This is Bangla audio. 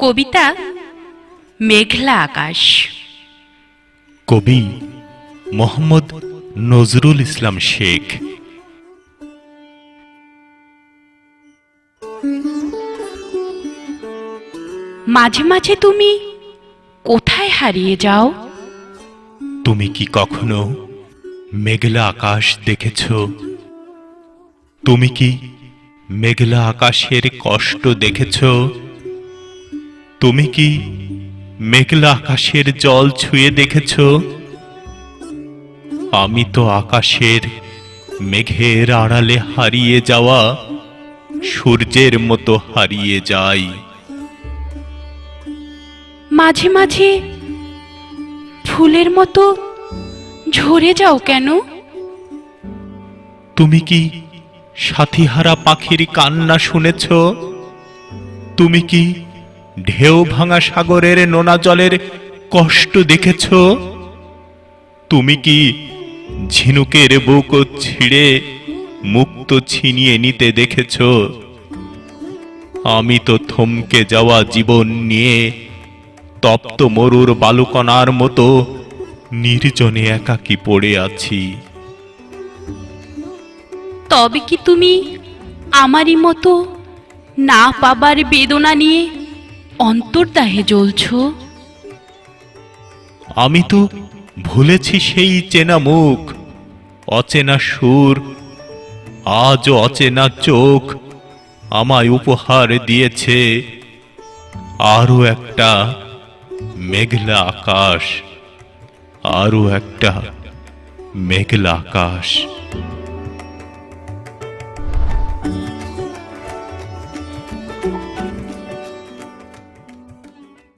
কবিতা মেঘলা আকাশ। কবি মোহাম্মদ নজরুল ইসলাম শেখ। মাঝে মাঝে তুমি কোথায় হারিয়ে যাও? তুমি কি কখনো মেঘলা আকাশ দেখেছ? তুমি কি মেঘলা আকাশের কষ্ট দেখেছ? তুমি কি মেঘলা আকাশের জল ছুঁয়ে দেখেছ? আমি তো আকাশের মেঘের আড়ালে হারিয়ে যাওয়া সূর্যের মতো হারিয়ে যাই। মাঝে মাঝে ফুলের মতো ঝরে যাও কেন? তুমি কি সাথীহারা পাখির কান্না শুনেছ? তুমি কি ঢেউ ভাঙা সাগরের নোনা জলের কষ্ট দেখেছ? তুমি কি ঝিনুকের বুক ছিঁড়ে মুক্ত ছিনিয়ে নিতে দেখেছ? আমি তো থমকে যাওয়া জীবন নিয়ে তপ্ত মরুর বালুকণার মতো নির্জনে একাকী পড়ে আছি। তবে কি তুমি আমারই মতো না পাবার বেদনা নিয়ে অন্তর্দাহে জ্বলছ? আমি তো ভুলেছি সেই চেনা মুখ, অচেনা সুর, আজও অচেনা চোখ আমায় উপহার দিয়েছে আরো একটা মেঘলা আকাশ, আরো একটা মেঘলা আকাশ।